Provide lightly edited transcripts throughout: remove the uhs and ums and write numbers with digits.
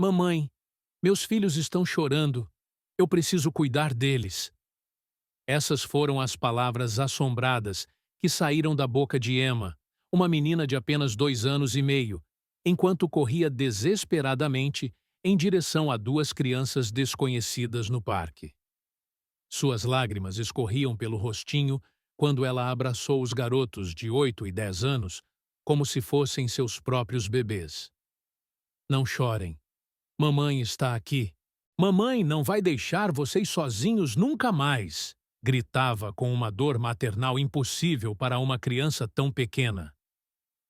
Mamãe, meus filhos estão chorando. Eu preciso cuidar deles. Essas foram as palavras assombradas que saíram da boca de Emma, uma menina de apenas 2 anos e meio, enquanto corria desesperadamente em direção a duas crianças desconhecidas no parque. Suas lágrimas escorriam pelo rostinho quando ela abraçou os garotos de 8 e 10 anos como se fossem seus próprios bebês. Não chorem. Mamãe está aqui. Mamãe não vai deixar vocês sozinhos nunca mais, gritava com uma dor maternal impossível para uma criança tão pequena.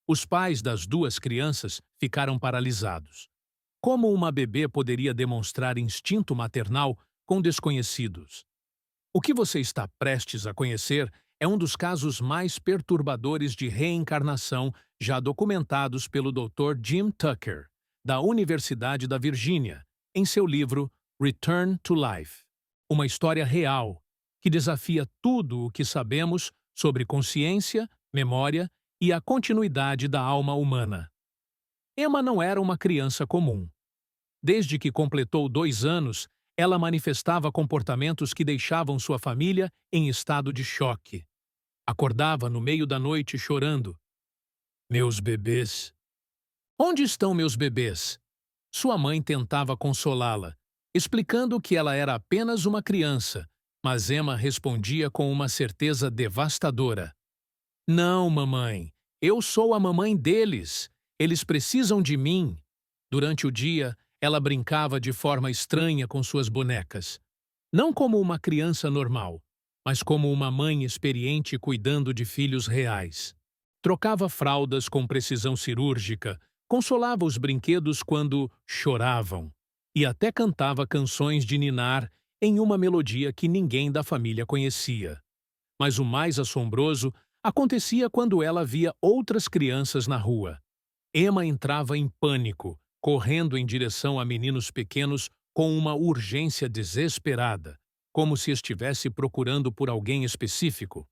Os pais das duas crianças ficaram paralisados. Como uma bebê poderia demonstrar instinto maternal com desconhecidos? O que você está prestes a conhecer é um dos casos mais perturbadores de reencarnação já documentados pelo Dr. Jim Tucker, da Universidade da Virgínia, em seu livro Return to Life. Uma história real que desafia tudo o que sabemos sobre consciência, memória e a continuidade da alma humana. Emma não era uma criança comum. Desde que completou 2 anos, ela manifestava comportamentos que deixavam sua família em estado de choque. Acordava no meio da noite chorando. Meus bebês. Onde estão meus bebês? Sua mãe tentava consolá-la, explicando que ela era apenas uma criança, mas Emma respondia com uma certeza devastadora. Não, mamãe. Eu sou a mamãe deles. Eles precisam de mim. Durante o dia, ela brincava de forma estranha com suas bonecas. Não como uma criança normal, mas como uma mãe experiente cuidando de filhos reais. Trocava fraldas com precisão cirúrgica, consolava os brinquedos quando choravam e até cantava canções de ninar em uma melodia que ninguém da família conhecia. Mas o mais assombroso acontecia quando ela via outras crianças na rua. Emma entrava em pânico, correndo em direção a meninos pequenos com uma urgência desesperada, como se estivesse procurando por alguém específico.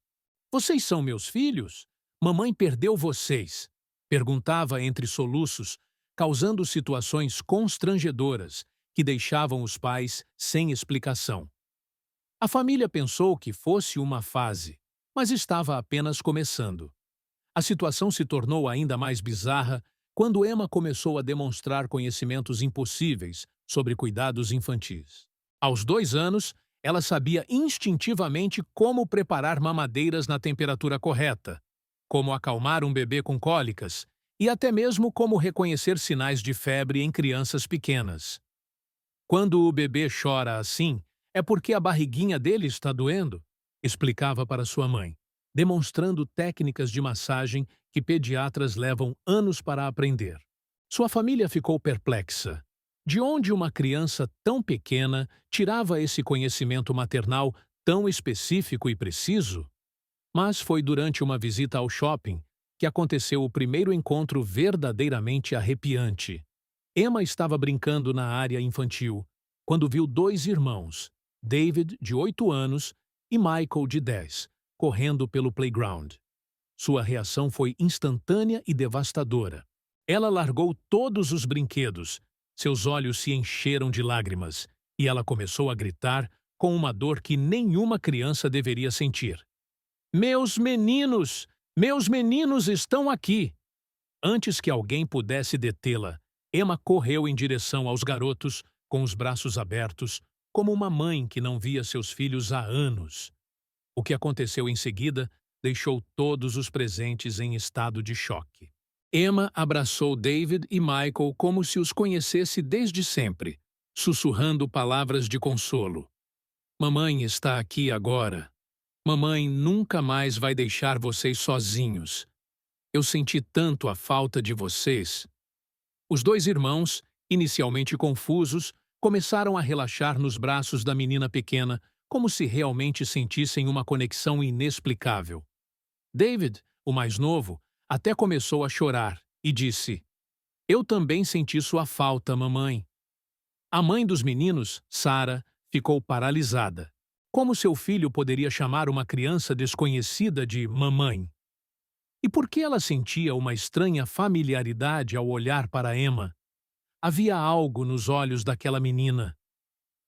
Vocês são meus filhos? Mamãe perdeu vocês, perguntava entre soluços, causando situações constrangedoras que deixavam os pais sem explicação. A família pensou que fosse uma fase, mas estava apenas começando. A situação se tornou ainda mais bizarra quando Emma começou a demonstrar conhecimentos impossíveis sobre cuidados infantis. Aos 2 anos, ela sabia instintivamente como preparar mamadeiras na temperatura correta, como acalmar um bebê com cólicas e até mesmo como reconhecer sinais de febre em crianças pequenas. Quando o bebê chora assim, é porque a barriguinha dele está doendo, explicava para sua mãe, demonstrando técnicas de massagem que pediatras levam anos para aprender. Sua família ficou perplexa. De onde uma criança tão pequena tirava esse conhecimento maternal tão específico e preciso? Mas foi durante uma visita ao shopping que aconteceu o primeiro encontro verdadeiramente arrepiante. Emma estava brincando na área infantil quando viu 2 irmãos, David, de 8 anos, e Michael, de 10, correndo pelo playground. Sua reação foi instantânea e devastadora. Ela largou todos os brinquedos, seus olhos se encheram de lágrimas e ela começou a gritar com uma dor que nenhuma criança deveria sentir. Meus meninos! Meus meninos estão aqui! Antes que alguém pudesse detê-la, Emma correu em direção aos garotos, com os braços abertos, como uma mãe que não via seus filhos há anos. O que aconteceu em seguida deixou todos os presentes em estado de choque. Emma abraçou David e Michael como se os conhecesse desde sempre, sussurrando palavras de consolo. Mamãe está aqui agora. Mamãe nunca mais vai deixar vocês sozinhos. Eu senti tanto a falta de vocês. Os 2 irmãos, inicialmente confusos, começaram a relaxar nos braços da menina pequena, como se realmente sentissem uma conexão inexplicável. David, o mais novo, até começou a chorar e disse: Eu também senti sua falta, mamãe. A mãe dos meninos, Sarah, ficou paralisada. Como seu filho poderia chamar uma criança desconhecida de mamãe? E por que ela sentia uma estranha familiaridade ao olhar para Emma? Havia algo nos olhos daquela menina,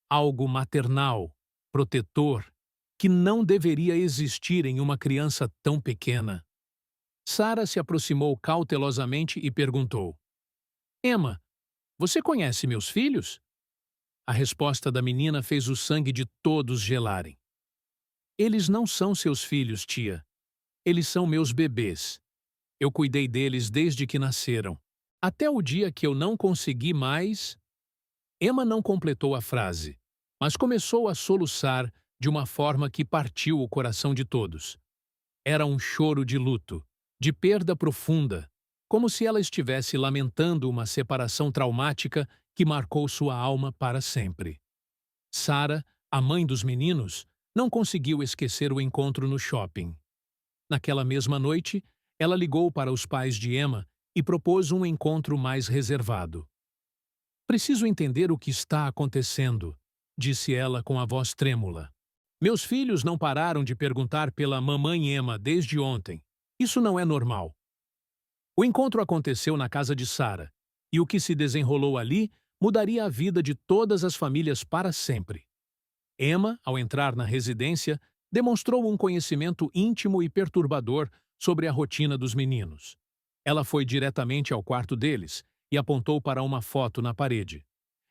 algo maternal, protetor, que não deveria existir em uma criança tão pequena. Sarah se aproximou cautelosamente e perguntou: Emma, você conhece meus filhos? A resposta da menina fez o sangue de todos gelarem. Eles não são seus filhos, tia. Eles são meus bebês. Eu cuidei deles desde que nasceram. Até o dia que eu não consegui mais. Emma não completou a frase, mas começou a soluçar de uma forma que partiu o coração de todos. Era um choro de luto, de perda profunda, como se ela estivesse lamentando uma separação traumática que marcou sua alma para sempre. Sarah, a mãe dos meninos, não conseguiu esquecer o encontro no shopping. Naquela mesma noite, ela ligou para os pais de Emma e propôs um encontro mais reservado. Preciso entender o que está acontecendo, disse ela com a voz trêmula. Meus filhos não pararam de perguntar pela mamãe Emma desde ontem. Isso não é normal. O encontro aconteceu na casa de Sarah, e o que se desenrolou ali mudaria a vida de todas as famílias para sempre. Emma, ao entrar na residência, demonstrou um conhecimento íntimo e perturbador sobre a rotina dos meninos. Ela foi diretamente ao quarto deles e apontou para uma foto na parede.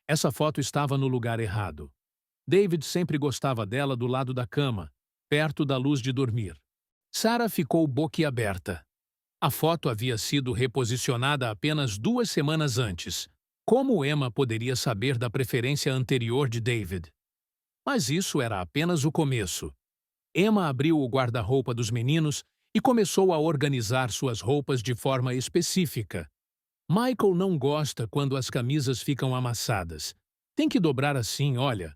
Essa foto estava no lugar errado. David sempre gostava dela do lado da cama, perto da luz de dormir. Sarah ficou boquiaberta. A foto havia sido reposicionada apenas 2 semanas antes. Como Emma poderia saber da preferência anterior de David? Mas isso era apenas o começo. Emma abriu o guarda-roupa dos meninos e começou a organizar suas roupas de forma específica. Michael não gosta quando as camisas ficam amassadas. Tem que dobrar assim, olha.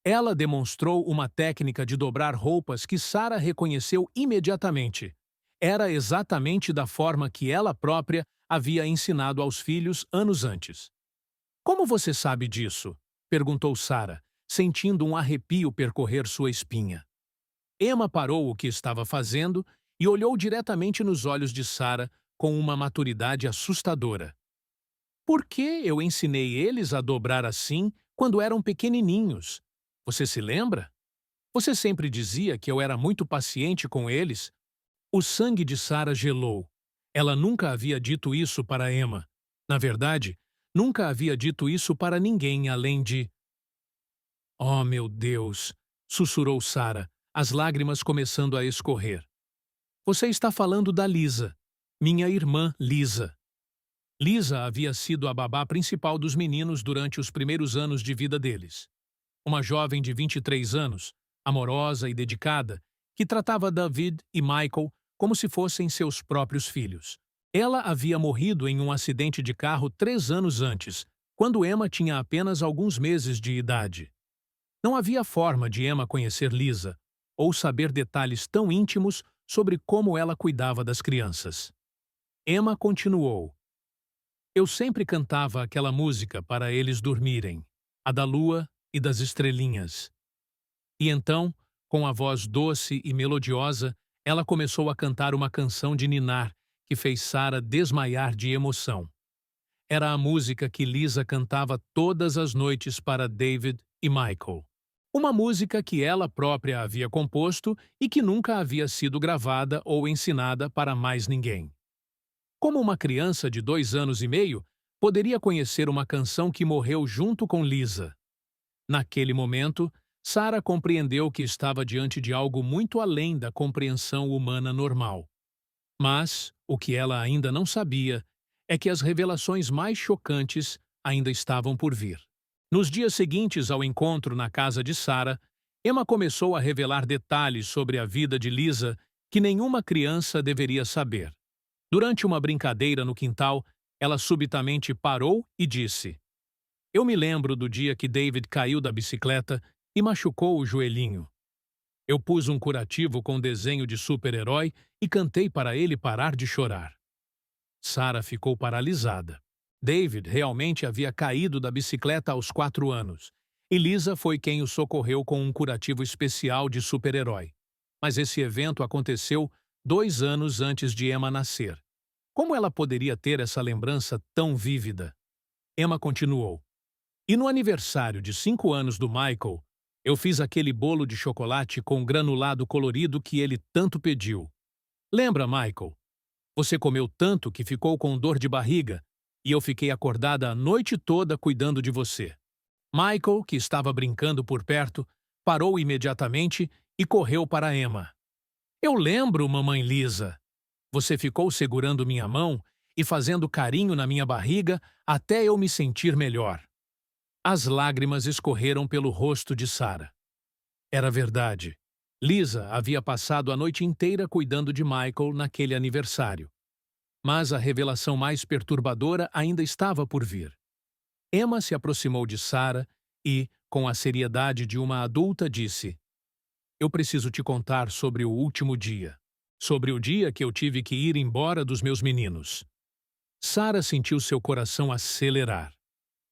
Ela demonstrou uma técnica de dobrar roupas que Sarah reconheceu imediatamente. Era exatamente da forma que ela própria havia ensinado aos filhos anos antes. Como você sabe disso? Perguntou Sarah, sentindo um arrepio percorrer sua espinha. Emma parou o que estava fazendo e olhou diretamente nos olhos de Sarah com uma maturidade assustadora. Por que eu ensinei eles a dobrar assim quando eram pequenininhos? Você se lembra? Você sempre dizia que eu era muito paciente com eles. O sangue de Sarah gelou. Ela nunca havia dito isso para Emma. Na verdade, nunca havia dito isso para ninguém além de... Oh, meu Deus! Sussurrou Sarah, as lágrimas começando a escorrer. Você está falando da Lisa, minha irmã Lisa. Lisa havia sido a babá principal dos meninos durante os primeiros anos de vida deles. Uma jovem de 23 anos, amorosa e dedicada, que tratava David e Michael como se fossem seus próprios filhos. Ela havia morrido em um acidente de carro 3 anos antes, quando Emma tinha apenas alguns meses de idade. Não havia forma de Emma conhecer Lisa, ou saber detalhes tão íntimos sobre como ela cuidava das crianças. Emma continuou. Eu sempre cantava aquela música para eles dormirem, a da lua e das estrelinhas. E então, com a voz doce e melodiosa, ela começou a cantar uma canção de ninar que fez Sarah desmaiar de emoção. Era a música que Lisa cantava todas as noites para David e Michael. Uma música que ela própria havia composto e que nunca havia sido gravada ou ensinada para mais ninguém. Como uma criança de 2 anos e meio poderia conhecer uma canção que morreu junto com Lisa? Naquele momento, Sarah compreendeu que estava diante de algo muito além da compreensão humana normal. Mas, o que ela ainda não sabia, é que as revelações mais chocantes ainda estavam por vir. Nos dias seguintes ao encontro na casa de Sarah, Emma começou a revelar detalhes sobre a vida de Lisa que nenhuma criança deveria saber. Durante uma brincadeira no quintal, ela subitamente parou e disse: Eu me lembro do dia que David caiu da bicicleta e machucou o joelhinho. Eu pus um curativo com desenho de super-herói e cantei para ele parar de chorar. Sarah ficou paralisada. David realmente havia caído da bicicleta aos 4 anos, e Lisa foi quem o socorreu com um curativo especial de super-herói. Mas esse evento aconteceu 2 anos antes de Emma nascer. Como ela poderia ter essa lembrança tão vívida? Emma continuou. E no aniversário de 5 anos do Michael, eu fiz aquele bolo de chocolate com granulado colorido que ele tanto pediu. Lembra, Michael? Você comeu tanto que ficou com dor de barriga e eu fiquei acordada a noite toda cuidando de você. Michael, que estava brincando por perto, parou imediatamente e correu para Emma. Eu lembro, mamãe Lisa. Você ficou segurando minha mão e fazendo carinho na minha barriga até eu me sentir melhor. As lágrimas escorreram pelo rosto de Sarah. Era verdade. Lisa havia passado a noite inteira cuidando de Michael naquele aniversário. Mas a revelação mais perturbadora ainda estava por vir. Emma se aproximou de Sarah e, com a seriedade de uma adulta, disse: Eu preciso te contar sobre o último dia. Sobre o dia que eu tive que ir embora dos meus meninos. Sarah sentiu seu coração acelerar.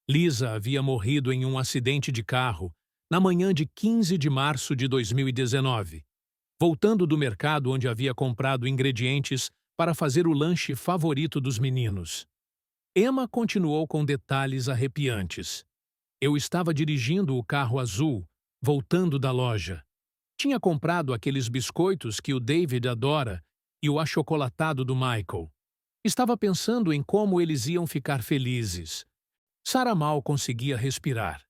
Lisa havia morrido em um acidente de carro na manhã de 15 de março de 2019, voltando do mercado onde havia comprado ingredientes para fazer o lanche favorito dos meninos. Emma continuou com detalhes arrepiantes. Eu estava dirigindo o carro azul, voltando da loja. Tinha comprado aqueles biscoitos que o David adora e o achocolatado do Michael. Estava pensando em como eles iam ficar felizes. Sarah mal conseguia respirar.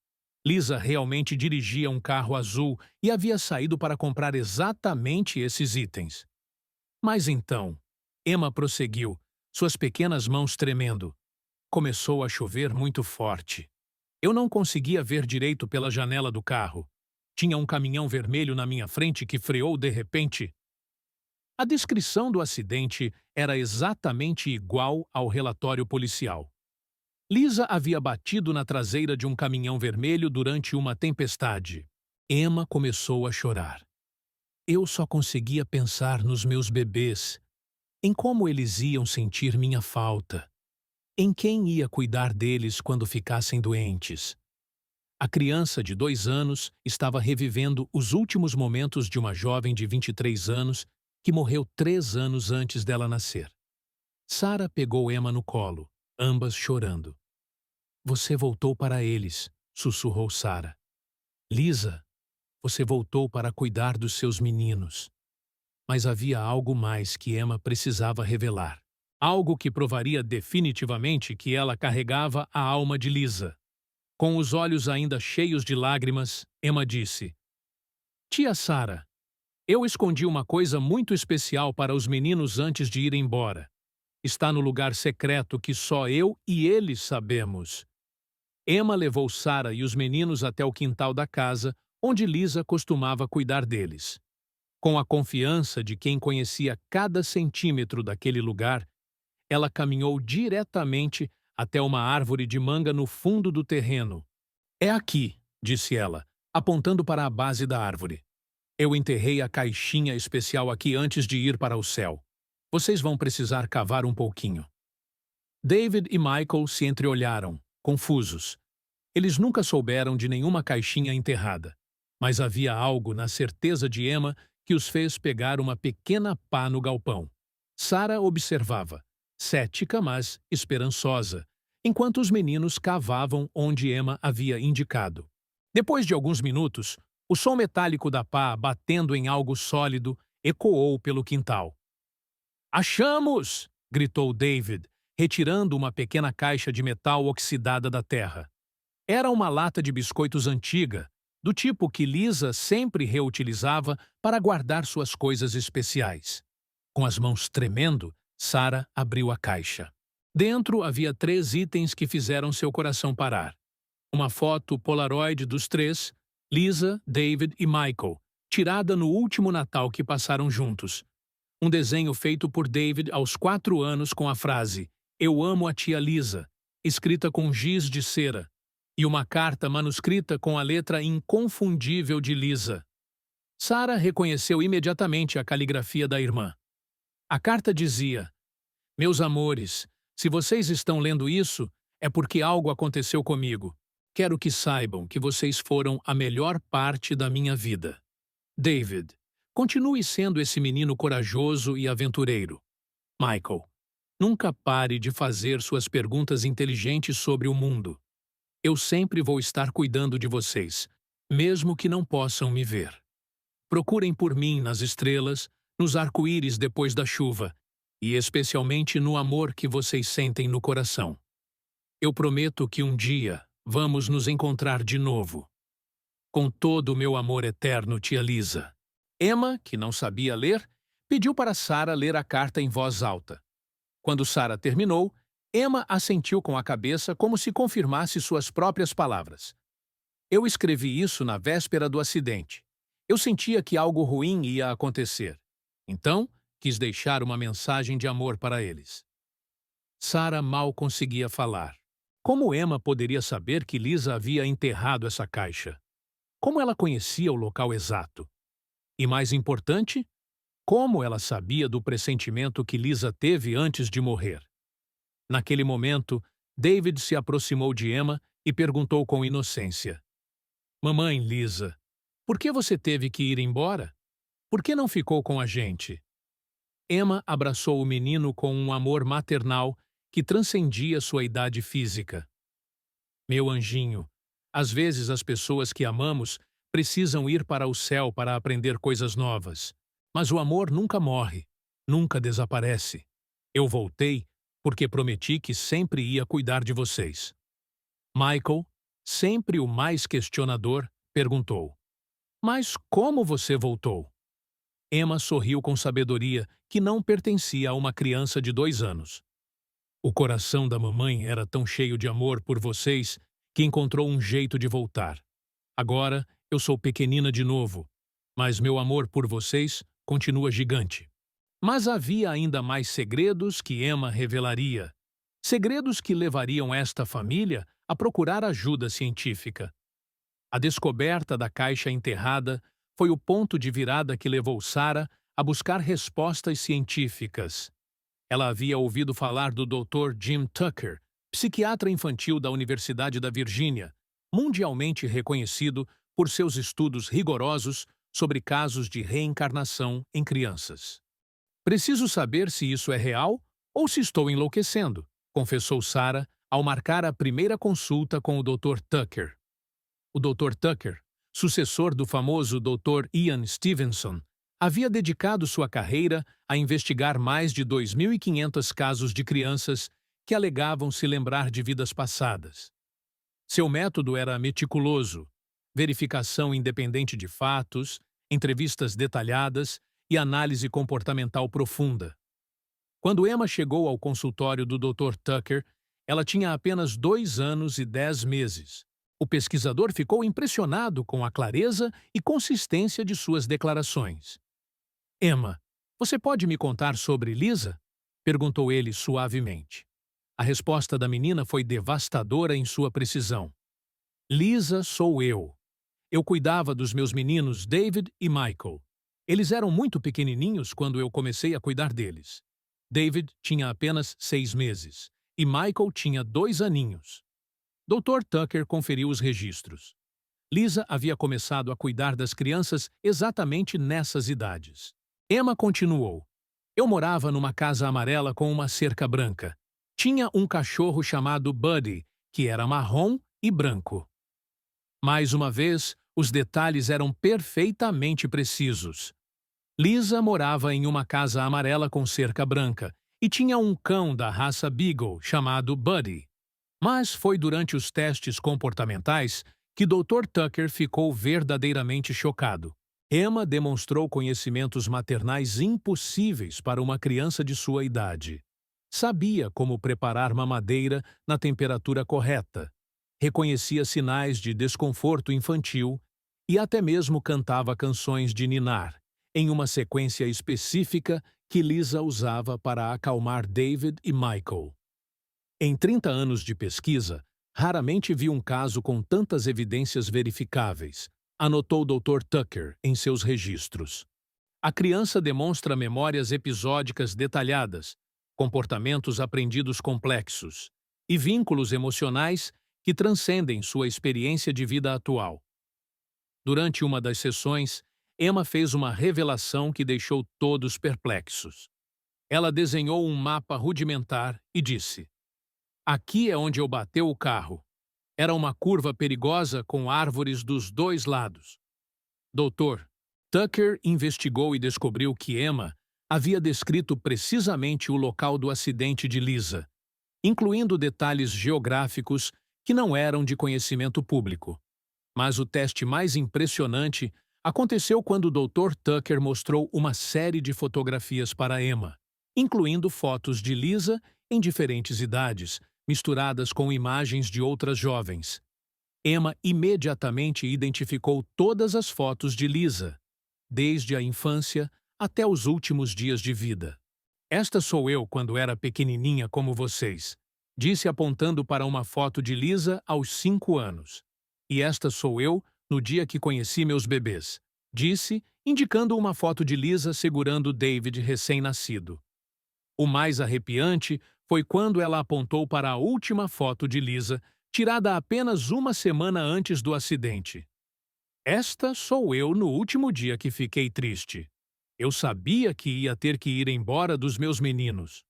Lisa realmente dirigia um carro azul e havia saído para comprar exatamente esses itens. Mas então, Emma prosseguiu, suas pequenas mãos tremendo. Começou a chover muito forte. Eu não conseguia ver direito pela janela do carro. Tinha um caminhão vermelho na minha frente que freou de repente. A descrição do acidente era exatamente igual ao relatório policial. Lisa havia batido na traseira de um caminhão vermelho durante uma tempestade. Emma começou a chorar. Eu só conseguia pensar nos meus bebês, em como eles iam sentir minha falta, em quem ia cuidar deles quando ficassem doentes. A criança de 2 anos estava revivendo os últimos momentos de uma jovem de 23 anos que morreu 3 anos antes dela nascer. Sarah pegou Emma no colo, ambas chorando. Você voltou para eles, sussurrou Sarah. Lisa, você voltou para cuidar dos seus meninos. Mas havia algo mais que Emma precisava revelar. Algo que provaria definitivamente que ela carregava a alma de Lisa. Com os olhos ainda cheios de lágrimas, Emma disse: Tia Sarah, eu escondi uma coisa muito especial para os meninos antes de ir embora. Está no lugar secreto que só eu e eles sabemos. Emma levou Sarah e os meninos até o quintal da casa, onde Lisa costumava cuidar deles. Com a confiança de quem conhecia cada centímetro daquele lugar, ela caminhou diretamente até uma árvore de manga no fundo do terreno. É aqui, disse ela, apontando para a base da árvore. Eu enterrei a caixinha especial aqui antes de ir para o céu. Vocês vão precisar cavar um pouquinho. David e Michael se entreolharam, confusos. Eles nunca souberam de nenhuma caixinha enterrada, mas havia algo na certeza de Emma que os fez pegar uma pequena pá no galpão. Sarah observava, cética, mas esperançosa, enquanto os meninos cavavam onde Emma havia indicado. Depois de alguns minutos, o som metálico da pá batendo em algo sólido ecoou pelo quintal. Achamos! Gritou David, retirando uma pequena caixa de metal oxidada da terra. Era uma lata de biscoitos antiga, do tipo que Lisa sempre reutilizava para guardar suas coisas especiais. Com as mãos tremendo, Sarah abriu a caixa. Dentro havia 3 itens que fizeram seu coração parar. Uma foto Polaroid dos 3, Lisa, David e Michael, tirada no último Natal que passaram juntos. Um desenho feito por David aos 4 anos com a frase "Eu amo a tia Lisa", escrita com giz de cera, e uma carta manuscrita com a letra inconfundível de Lisa. Sarah reconheceu imediatamente a caligrafia da irmã. A carta dizia: Meus amores, se vocês estão lendo isso, é porque algo aconteceu comigo. Quero que saibam que vocês foram a melhor parte da minha vida. David, continue sendo esse menino corajoso e aventureiro. Michael, Nunca pare de fazer suas perguntas inteligentes sobre o mundo. Eu sempre vou estar cuidando de vocês, mesmo que não possam me ver. Procurem por mim nas estrelas, nos arco-íris depois da chuva, e especialmente no amor que vocês sentem no coração. Eu prometo que um dia vamos nos encontrar de novo. Com todo o meu amor eterno, tia Lisa. Emma, que não sabia ler, pediu para Sarah ler a carta em voz alta. Quando Sarah terminou, Emma assentiu com a cabeça como se confirmasse suas próprias palavras. Eu escrevi isso na véspera do acidente. Eu sentia que algo ruim ia acontecer. Então, quis deixar uma mensagem de amor para eles. Sarah mal conseguia falar. Como Emma poderia saber que Lisa havia enterrado essa caixa? Como ela conhecia o local exato? E mais importante, como ela sabia do pressentimento que Lisa teve antes de morrer? Naquele momento, David se aproximou de Emma e perguntou com inocência: Mamãe Lisa, por que você teve que ir embora? Por que não ficou com a gente? Emma abraçou o menino com um amor maternal que transcendia sua idade física. Meu anjinho, às vezes as pessoas que amamos precisam ir para o céu para aprender coisas novas. Mas o amor nunca morre, nunca desaparece. Eu voltei porque prometi que sempre ia cuidar de vocês. Michael, sempre o mais questionador, perguntou: Mas como você voltou? Emma sorriu com sabedoria que não pertencia a uma criança de 2 anos. O coração da mamãe era tão cheio de amor por vocês que encontrou um jeito de voltar. Agora eu sou pequenina de novo, mas meu amor por vocês continua gigante. Mas havia ainda mais segredos que Emma revelaria. Segredos que levariam esta família a procurar ajuda científica. A descoberta da caixa enterrada foi o ponto de virada que levou Sarah a buscar respostas científicas. Ela havia ouvido falar do Dr. Jim Tucker, psiquiatra infantil da Universidade da Virgínia, mundialmente reconhecido por seus estudos rigorosos sobre casos de reencarnação em crianças. Preciso saber se isso é real ou se estou enlouquecendo, confessou Sarah ao marcar a primeira consulta com o Dr. Tucker. O Dr. Tucker, sucessor do famoso Dr. Ian Stevenson, havia dedicado sua carreira a investigar mais de 2.500 casos de crianças que alegavam se lembrar de vidas passadas. Seu método era meticuloso: verificação independente de fatos, entrevistas detalhadas e análise comportamental profunda. Quando Emma chegou ao consultório do Dr. Tucker, ela tinha apenas 2 anos e 10 meses. O pesquisador ficou impressionado com a clareza e consistência de suas declarações. Emma, você pode me contar sobre Lisa? Perguntou ele suavemente. A resposta da menina foi devastadora em sua precisão. Lisa sou eu. Eu cuidava dos meus meninos David e Michael. Eles eram muito pequenininhos quando eu comecei a cuidar deles. David tinha apenas 6 meses e Michael tinha 2 aninhos. Dr. Tucker conferiu os registros. Lisa havia começado a cuidar das crianças exatamente nessas idades. Emma continuou. Eu morava numa casa amarela com uma cerca branca. Tinha um cachorro chamado Buddy, que era marrom e branco. Mais uma vez, os detalhes eram perfeitamente precisos. Lisa morava em uma casa amarela com cerca branca e tinha um cão da raça Beagle chamado Buddy. Mas foi durante os testes comportamentais que Dr. Tucker ficou verdadeiramente chocado. Emma demonstrou conhecimentos maternais impossíveis para uma criança de sua idade. Sabia como preparar mamadeira na temperatura correta, reconhecia sinais de desconforto infantil e até mesmo cantava canções de ninar, em uma sequência específica que Lisa usava para acalmar David e Michael. Em 30 anos de pesquisa, raramente vi um caso com tantas evidências verificáveis, anotou Dr. Tucker em seus registros. A criança demonstra memórias episódicas detalhadas, comportamentos aprendidos complexos e vínculos emocionais que transcendem sua experiência de vida atual. Durante uma das sessões, Emma fez uma revelação que deixou todos perplexos. Ela desenhou um mapa rudimentar e disse: Aqui é onde eu bateu o carro. Era uma curva perigosa com árvores dos dois lados. Doutor, Tucker investigou e descobriu que Emma havia descrito precisamente o local do acidente de Lisa, incluindo detalhes geográficos que não eram de conhecimento público. Mas o teste mais impressionante aconteceu quando o Dr. Tucker mostrou uma série de fotografias para Emma, incluindo fotos de Lisa em diferentes idades, misturadas com imagens de outras jovens. Emma imediatamente identificou todas as fotos de Lisa, desde a infância até os últimos dias de vida. Esta sou eu quando era pequenininha como vocês, disse apontando para uma foto de Lisa aos 5 anos. E esta sou eu no dia que conheci meus bebês, disse, indicando uma foto de Lisa segurando David recém-nascido. O mais arrepiante foi quando ela apontou para a última foto de Lisa, tirada apenas uma semana antes do acidente. Esta sou eu no último dia que fiquei triste. Eu sabia que ia ter que ir embora dos meus meninos.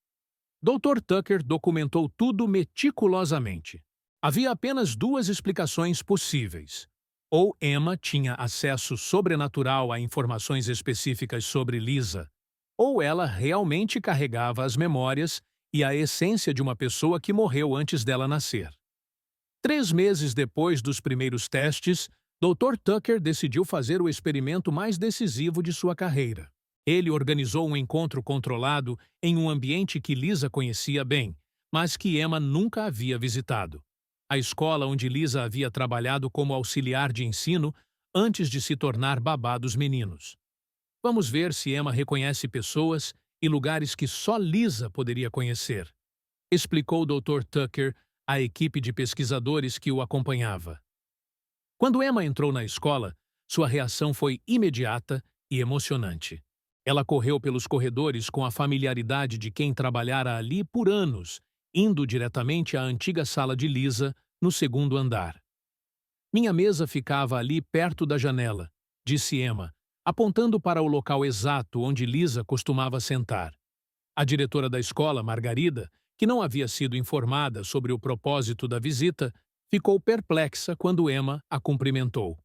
Dr. Tucker documentou tudo meticulosamente. Havia apenas duas explicações possíveis. Ou Emma tinha acesso sobrenatural a informações específicas sobre Lisa, ou ela realmente carregava as memórias e a essência de uma pessoa que morreu antes dela nascer. 3 meses depois dos primeiros testes, Dr. Tucker decidiu fazer o experimento mais decisivo de sua carreira. Ele organizou um encontro controlado em um ambiente que Lisa conhecia bem, mas que Emma nunca havia visitado. A escola onde Lisa havia trabalhado como auxiliar de ensino antes de se tornar babá dos meninos. Vamos ver se Emma reconhece pessoas e lugares que só Lisa poderia conhecer, explicou o Dr. Tucker à equipe de pesquisadores que o acompanhava. Quando Emma entrou na escola, sua reação foi imediata e emocionante. Ela correu pelos corredores com a familiaridade de quem trabalhara ali por anos, indo diretamente à antiga sala de Lisa, no segundo andar. Minha mesa ficava ali perto da janela, disse Emma, apontando para o local exato onde Lisa costumava sentar. A diretora da escola, Margarida, que não havia sido informada sobre o propósito da visita, ficou perplexa quando Emma a cumprimentou.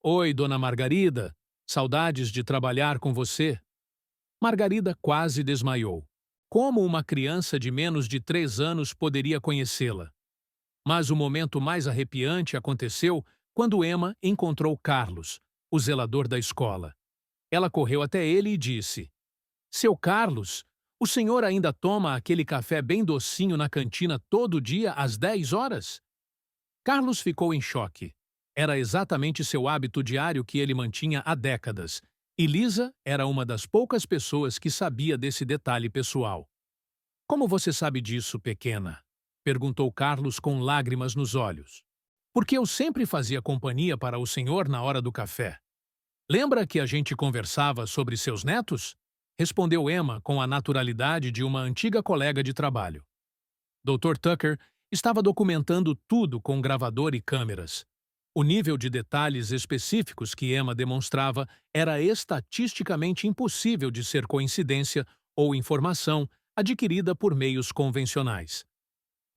Oi, dona Margarida, saudades de trabalhar com você. Margarida quase desmaiou. Como uma criança de menos de 3 anos poderia conhecê-la? Mas o momento mais arrepiante aconteceu quando Emma encontrou Carlos, o zelador da escola. Ela correu até ele e disse: Seu Carlos, o senhor ainda toma aquele café bem docinho na cantina todo dia às 10 horas? Carlos ficou em choque. Era exatamente seu hábito diário que ele mantinha há décadas, e Lisa era uma das poucas pessoas que sabia desse detalhe pessoal. Como você sabe disso, pequena? Perguntou Carlos com lágrimas nos olhos. Porque eu sempre fazia companhia para o senhor na hora do café. Lembra que a gente conversava sobre seus netos? Respondeu Emma com a naturalidade de uma antiga colega de trabalho. Dr. Tucker estava documentando tudo com gravador e câmeras. O nível de detalhes específicos que Emma demonstrava era estatisticamente impossível de ser coincidência ou informação adquirida por meios convencionais.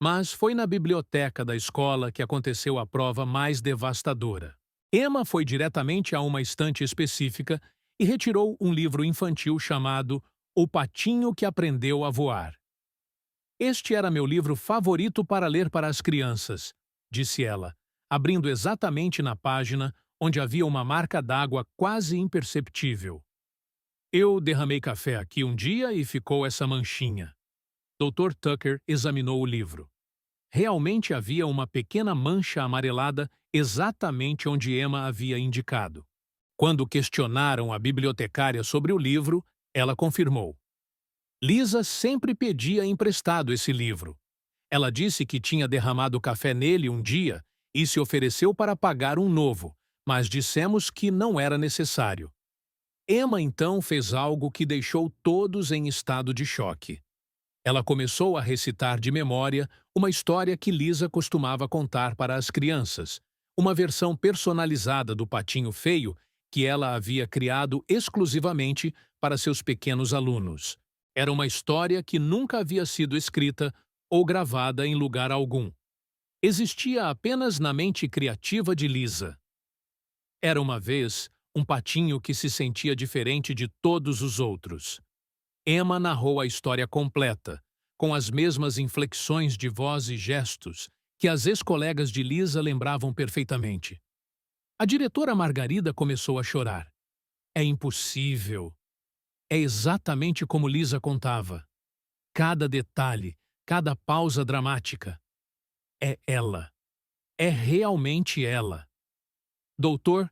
Mas foi na biblioteca da escola que aconteceu a prova mais devastadora. Emma foi diretamente a uma estante específica e retirou um livro infantil chamado O Patinho que Aprendeu a Voar. Este era meu livro favorito para ler para as crianças, disse ela, abrindo exatamente na página onde havia uma marca d'água quase imperceptível. Eu derramei café aqui um dia e ficou essa manchinha. Dr. Tucker examinou o livro. Realmente havia uma pequena mancha amarelada exatamente onde Emma havia indicado. Quando questionaram a bibliotecária sobre o livro, ela confirmou. Lisa sempre pedia emprestado esse livro. Ela disse que tinha derramado café nele um dia e se ofereceu para pagar um novo, mas dissemos que não era necessário. Emma então fez algo que deixou todos em estado de choque. Ela começou a recitar de memória uma história que Lisa costumava contar para as crianças, uma versão personalizada do Patinho Feio que ela havia criado exclusivamente para seus pequenos alunos. Era uma história que nunca havia sido escrita ou gravada em lugar algum. Existia apenas na mente criativa de Lisa. Era uma vez um patinho que se sentia diferente de todos os outros. Emma narrou a história completa, com as mesmas inflexões de voz e gestos que as ex-colegas de Lisa lembravam perfeitamente. A diretora Margarida começou a chorar. É impossível. É exatamente como Lisa contava. Cada detalhe, cada pausa dramática. É ela. É realmente ela. Doutor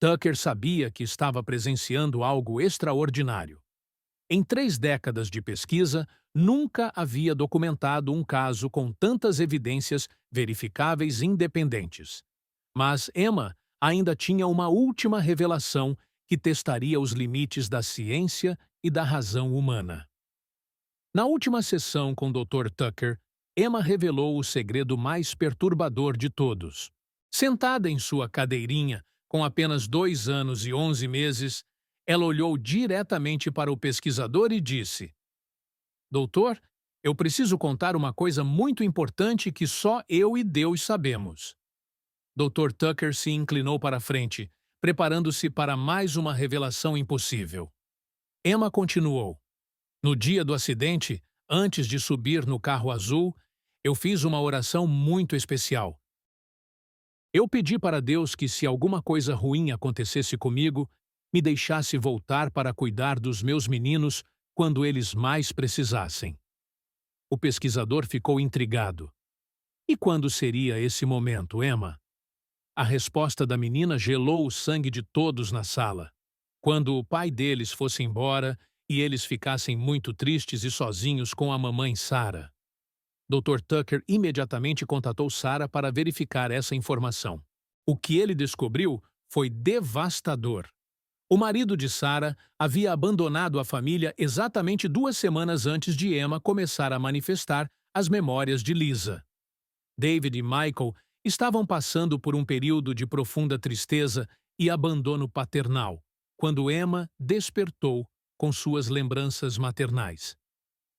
Tucker sabia que estava presenciando algo extraordinário. Em 3 décadas de pesquisa, nunca havia documentado um caso com tantas evidências verificáveis independentes. Mas Emma ainda tinha uma última revelação que testaria os limites da ciência e da razão humana. Na última sessão com Dr. Tucker, Emma revelou o segredo mais perturbador de todos. Sentada em sua cadeirinha, com apenas 2 anos e 11 meses, ela olhou diretamente para o pesquisador e disse: Doutor, eu preciso contar uma coisa muito importante que só eu e Deus sabemos. Dr. Tucker se inclinou para a frente, preparando-se para mais uma revelação impossível. Emma continuou. No dia do acidente, antes de subir no carro azul, eu fiz uma oração muito especial. Eu pedi para Deus que, se alguma coisa ruim acontecesse comigo, me deixasse voltar para cuidar dos meus meninos quando eles mais precisassem. O pesquisador ficou intrigado. E quando seria esse momento, Emma? A resposta da menina gelou o sangue de todos na sala. Quando o pai deles fosse embora e eles ficassem muito tristes e sozinhos com a mamãe Sarah. Dr. Tucker imediatamente contatou Sarah para verificar essa informação. O que ele descobriu foi devastador. O marido de Sarah havia abandonado a família exatamente 2 semanas antes de Emma começar a manifestar as memórias de Lisa. David e Michael estavam passando por um período de profunda tristeza e abandono paternal, quando Emma despertou com suas lembranças maternais.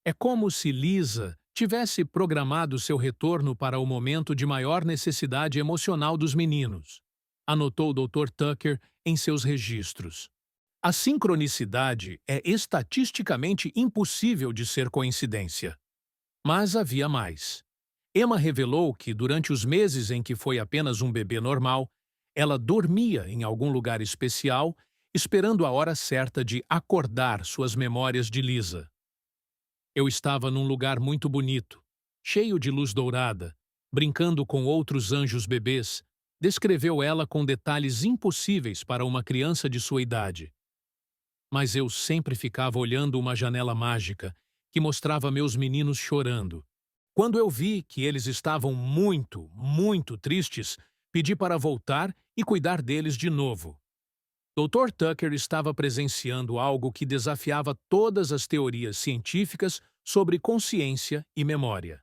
É como se Lisa tivesse programado seu retorno para o momento de maior necessidade emocional dos meninos, anotou o Dr. Tucker em seus registros. A sincronicidade é estatisticamente impossível de ser coincidência. Mas havia mais. Emma revelou que, durante os meses em que foi apenas um bebê normal, ela dormia em algum lugar especial, esperando a hora certa de acordar suas memórias de Lisa. Eu estava num lugar muito bonito, cheio de luz dourada, brincando com outros anjos bebês, descreveu ela com detalhes impossíveis para uma criança de sua idade. Mas eu sempre ficava olhando uma janela mágica que mostrava meus meninos chorando. Quando eu vi que eles estavam muito, muito tristes, pedi para voltar e cuidar deles de novo. Dr. Tucker estava presenciando algo que desafiava todas as teorias científicas sobre consciência e memória.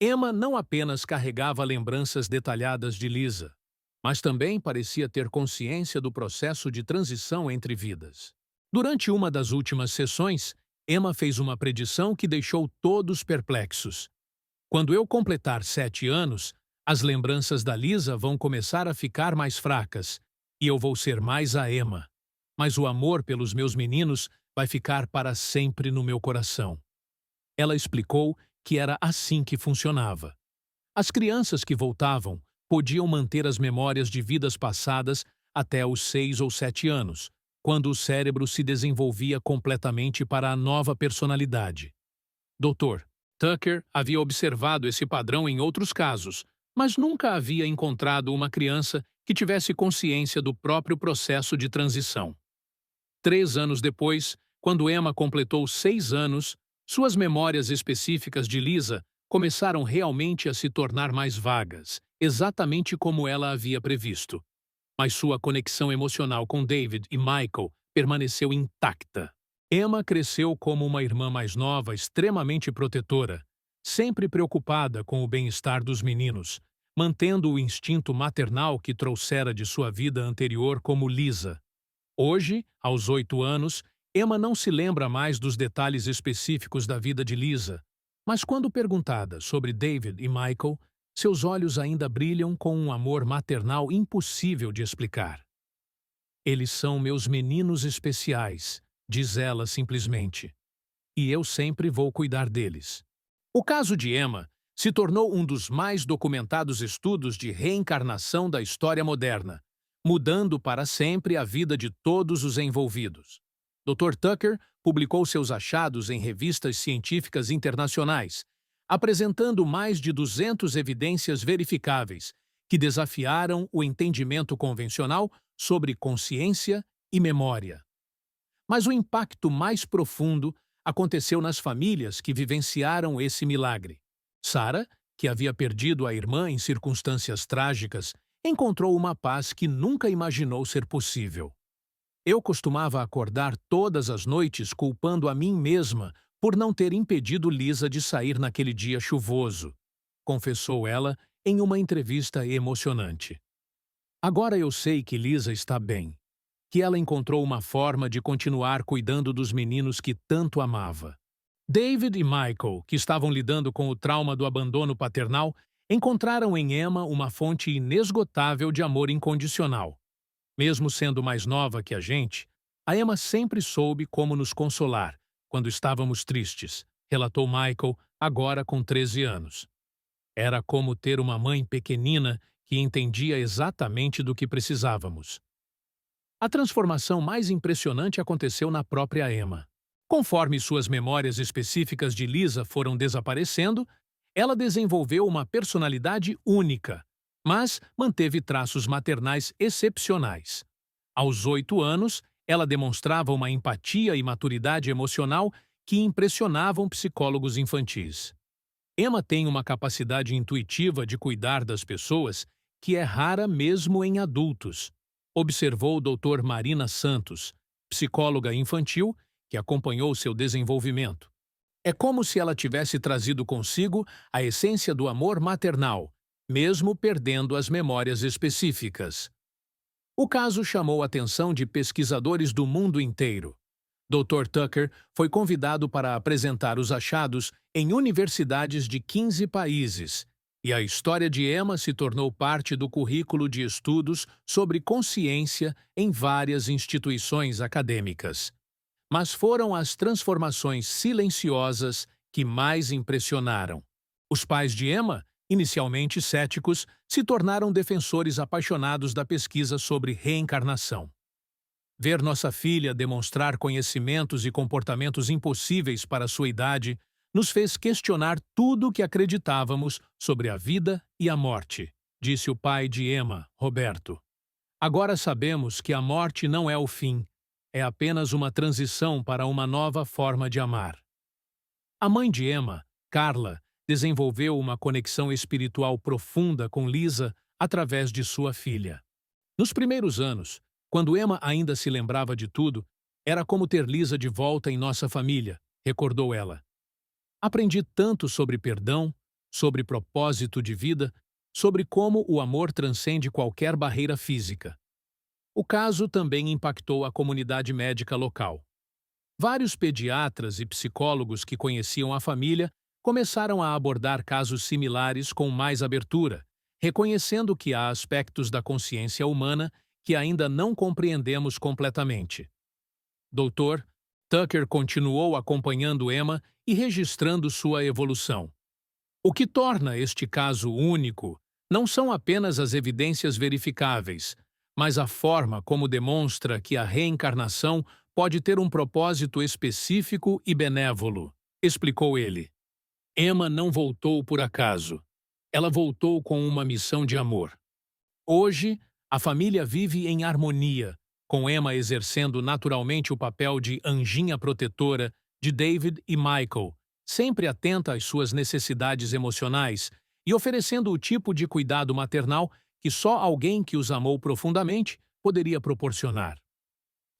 Emma não apenas carregava lembranças detalhadas de Lisa, mas também parecia ter consciência do processo de transição entre vidas. Durante uma das últimas sessões, Emma fez uma predição que deixou todos perplexos. Quando eu completar 7 anos, as lembranças da Lisa vão começar a ficar mais fracas, e eu vou ser mais a Emma. Mas o amor pelos meus meninos vai ficar para sempre no meu coração. Ela explicou que era assim que funcionava. As crianças que voltavam podiam manter as memórias de vidas passadas até os 6 ou 7 anos, quando o cérebro se desenvolvia completamente para a nova personalidade. Dr. Tucker havia observado esse padrão em outros casos, mas nunca havia encontrado uma criança que tivesse consciência do próprio processo de transição. 3 anos depois, quando Emma completou 6 anos, suas memórias específicas de Lisa começaram realmente a se tornar mais vagas, exatamente como ela havia previsto. Mas sua conexão emocional com David e Michael permaneceu intacta. Emma cresceu como uma irmã mais nova, extremamente protetora, sempre preocupada com o bem-estar dos meninos, mantendo o instinto maternal que trouxera de sua vida anterior como Lisa. Hoje, aos 8 anos, Emma não se lembra mais dos detalhes específicos da vida de Lisa, mas quando perguntada sobre David e Michael, seus olhos ainda brilham com um amor maternal impossível de explicar. Eles são meus meninos especiais, diz ela simplesmente, e eu sempre vou cuidar deles. O caso de Emma se tornou um dos mais documentados estudos de reencarnação da história moderna, mudando para sempre a vida de todos os envolvidos. Dr. Tucker publicou seus achados em revistas científicas internacionais, apresentando mais de 200 evidências verificáveis que desafiaram o entendimento convencional sobre consciência e memória. Mas o impacto mais profundo aconteceu nas famílias que vivenciaram esse milagre. Sarah, que havia perdido a irmã em circunstâncias trágicas, encontrou uma paz que nunca imaginou ser possível. Eu costumava acordar todas as noites culpando a mim mesma por não ter impedido Lisa de sair naquele dia chuvoso, confessou ela em uma entrevista emocionante. Agora eu sei que Lisa está bem, que ela encontrou uma forma de continuar cuidando dos meninos que tanto amava. David e Michael, que estavam lidando com o trauma do abandono paternal, encontraram em Emma uma fonte inesgotável de amor incondicional. Mesmo sendo mais nova que a Emma sempre soube como nos consolar quando estávamos tristes, relatou Michael, agora com 13 anos. Era como ter uma mãe pequenina que entendia exatamente do que precisávamos. A transformação mais impressionante aconteceu na própria Emma. Conforme suas memórias específicas de Lisa foram desaparecendo, ela desenvolveu uma personalidade única, mas manteve traços maternais excepcionais. Aos 8 anos, ela demonstrava uma empatia e maturidade emocional que impressionavam psicólogos infantis. Emma tem uma capacidade intuitiva de cuidar das pessoas que é rara mesmo em adultos, observou o Dr. Marina Santos, psicóloga infantil que acompanhou seu desenvolvimento. É como se ela tivesse trazido consigo a essência do amor maternal, mesmo perdendo as memórias específicas. O caso chamou a atenção de pesquisadores do mundo inteiro. Dr. Tucker foi convidado para apresentar os achados em universidades de 15 países, e a história de Emma se tornou parte do currículo de estudos sobre consciência em várias instituições acadêmicas. Mas foram as transformações silenciosas que mais impressionaram. Os pais de Emma, inicialmente céticos, se tornaram defensores apaixonados da pesquisa sobre reencarnação. Ver nossa filha demonstrar conhecimentos e comportamentos impossíveis para sua idade nos fez questionar tudo o que acreditávamos sobre a vida e a morte, disse o pai de Emma, Roberto. Agora sabemos que a morte não é o fim, é apenas uma transição para uma nova forma de amar. A mãe de Emma, Carla, desenvolveu uma conexão espiritual profunda com Lisa através de sua filha. Nos primeiros anos, quando Emma ainda se lembrava de tudo, era como ter Lisa de volta em nossa família, recordou ela. Aprendi tanto sobre perdão, sobre propósito de vida, sobre como o amor transcende qualquer barreira física. O caso também impactou a comunidade médica local. Vários pediatras e psicólogos que conheciam a família começaram a abordar casos similares com mais abertura, reconhecendo que há aspectos da consciência humana que ainda não compreendemos completamente. Dr. Tucker continuou acompanhando Emma e registrando sua evolução. O que torna este caso único não são apenas as evidências verificáveis, mas a forma como demonstra que a reencarnação pode ter um propósito específico e benévolo, explicou ele. Emma não voltou por acaso. Ela voltou com uma missão de amor. Hoje, a família vive em harmonia, com Emma exercendo naturalmente o papel de anjinha protetora de David e Michael, sempre atenta às suas necessidades emocionais e oferecendo o tipo de cuidado maternal que só alguém que os amou profundamente poderia proporcionar.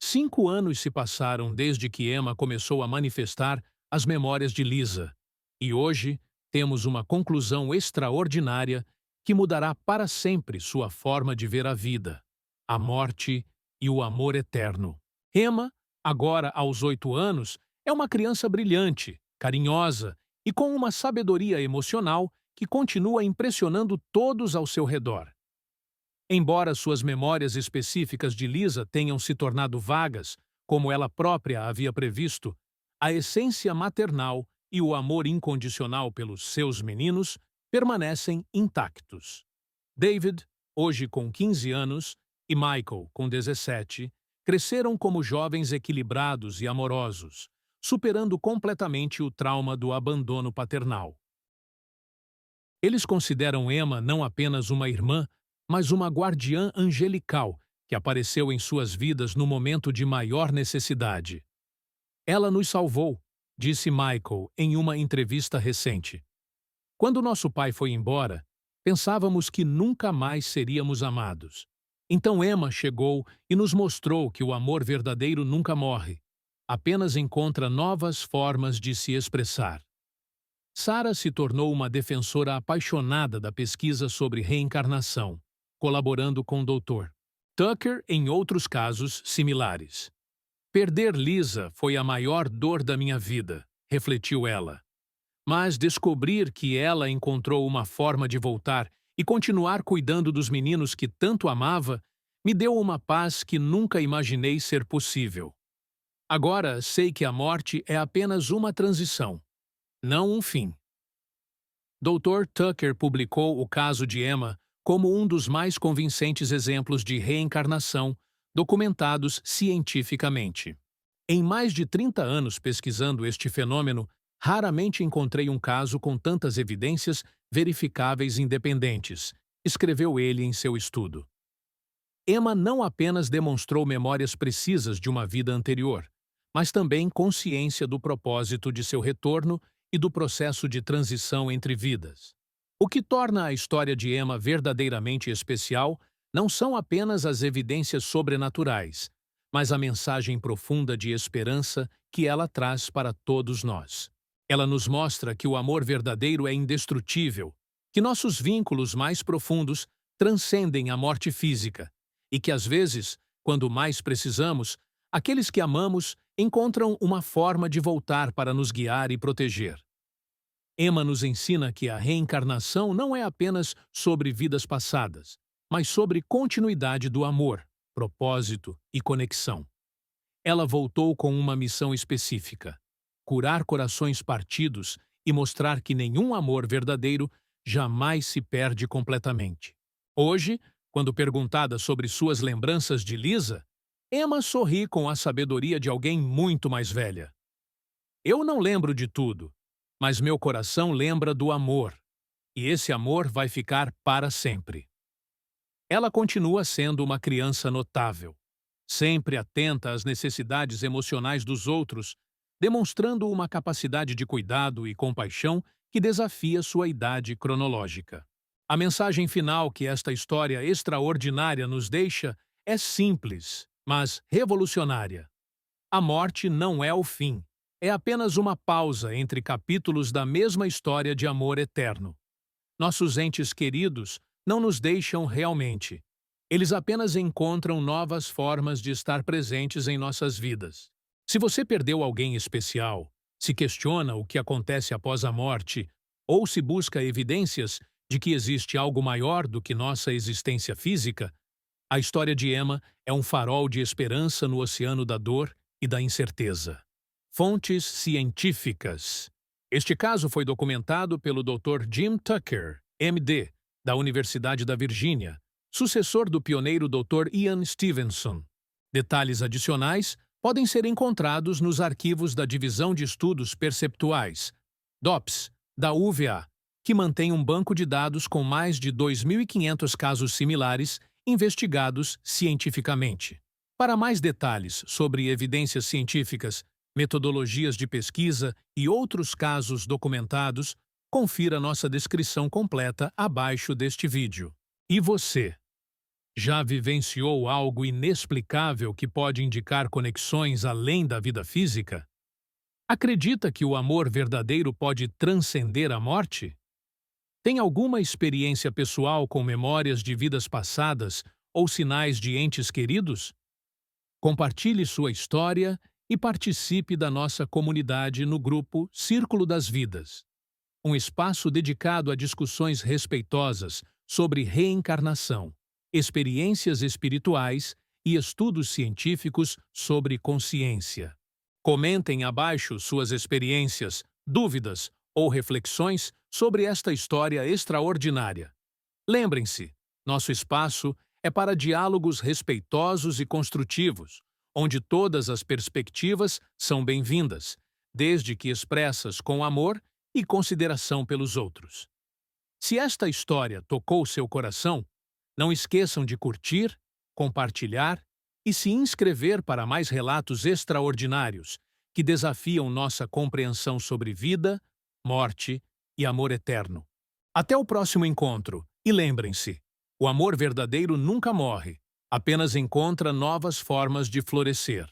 5 anos se passaram desde que Emma começou a manifestar as memórias de Lisa, e hoje temos uma conclusão extraordinária que mudará para sempre sua forma de ver a vida, a morte e o amor eterno. Emma Agora, aos 8 anos, é uma criança brilhante, carinhosa e com uma sabedoria emocional que continua impressionando todos ao seu redor. Embora suas memórias específicas de Lisa tenham se tornado vagas, como ela própria havia previsto, a essência maternal e o amor incondicional pelos seus meninos permanecem intactos. David, hoje com 15 anos, e Michael, com 17, cresceram como jovens equilibrados e amorosos, superando completamente o trauma do abandono paternal. Eles consideram Emma não apenas uma irmã, mas uma guardiã angelical que apareceu em suas vidas no momento de maior necessidade. Ela nos salvou, disse Michael em uma entrevista recente. Quando nosso pai foi embora, pensávamos que nunca mais seríamos amados. Então Emma chegou e nos mostrou que o amor verdadeiro nunca morre, apenas encontra novas formas de se expressar. Sarah se tornou uma defensora apaixonada da pesquisa sobre reencarnação, colaborando com o Dr. Tucker em outros casos similares. Perder Lisa foi a maior dor da minha vida, refletiu ela. Mas descobrir que ela encontrou uma forma de voltar e continuar cuidando dos meninos que tanto amava me deu uma paz que nunca imaginei ser possível. Agora sei que a morte é apenas uma transição, não um fim. Dr. Tucker publicou o caso de Emma como um dos mais convincentes exemplos de reencarnação documentados cientificamente. Em mais de 30 anos pesquisando este fenômeno, raramente encontrei um caso com tantas evidências verificáveis independentes, escreveu ele em seu estudo. Emma não apenas demonstrou memórias precisas de uma vida anterior, mas também consciência do propósito de seu retorno e do processo de transição entre vidas. O que torna a história de Emma verdadeiramente especial não são apenas as evidências sobrenaturais, mas a mensagem profunda de esperança que ela traz para todos nós. Ela nos mostra que o amor verdadeiro é indestrutível, que nossos vínculos mais profundos transcendem a morte física e que, às vezes, quando mais precisamos, aqueles que amamos encontram uma forma de voltar para nos guiar e proteger. Emma nos ensina que a reencarnação não é apenas sobre vidas passadas, mas sobre continuidade do amor, propósito e conexão. Ela voltou com uma missão específica: curar corações partidos e mostrar que nenhum amor verdadeiro jamais se perde completamente. Hoje, quando perguntada sobre suas lembranças de Lisa, Emma sorri com a sabedoria de alguém muito mais velha. Eu não lembro de tudo, mas meu coração lembra do amor, e esse amor vai ficar para sempre. Ela continua sendo uma criança notável, sempre atenta às necessidades emocionais dos outros, demonstrando uma capacidade de cuidado e compaixão que desafia sua idade cronológica. A mensagem final que esta história extraordinária nos deixa é simples, mas revolucionária. A morte não é o fim, é apenas uma pausa entre capítulos da mesma história de amor eterno. Nossos entes queridos não nos deixam realmente. Eles apenas encontram novas formas de estar presentes em nossas vidas. Se você perdeu alguém especial, se questiona o que acontece após a morte, ou se busca evidências de que existe algo maior do que nossa existência física, a história de Emma é um farol de esperança no oceano da dor e da incerteza. Fontes científicas. Este caso foi documentado pelo Dr. Jim Tucker, MD, da Universidade da Virgínia, sucessor do pioneiro Dr. Ian Stevenson. Detalhes adicionais podem ser encontrados nos arquivos da Divisão de Estudos Perceptuais, DOPS, da UVA, que mantém um banco de dados com mais de 2.500 casos similares investigados cientificamente. Para mais detalhes sobre evidências científicas, metodologias de pesquisa e outros casos documentados, confira nossa descrição completa abaixo deste vídeo. E você? Já vivenciou algo inexplicável que pode indicar conexões além da vida física? Acredita que o amor verdadeiro pode transcender a morte? Tem alguma experiência pessoal com memórias de vidas passadas ou sinais de entes queridos? Compartilhe sua história e participe da nossa comunidade no grupo Círculo das Vidas, um espaço dedicado a discussões respeitosas sobre reencarnação, experiências espirituais e estudos científicos sobre consciência. Comentem abaixo suas experiências, dúvidas ou reflexões sobre esta história extraordinária. Lembrem-se, nosso espaço é para diálogos respeitosos e construtivos, onde todas as perspectivas são bem-vindas, desde que expressas com amor e consideração pelos outros. Se esta história tocou seu coração, não esqueçam de curtir, compartilhar e se inscrever para mais relatos extraordinários que desafiam nossa compreensão sobre vida, morte e amor eterno. Até o próximo encontro e lembrem-se, o amor verdadeiro nunca morre, apenas encontra novas formas de florescer.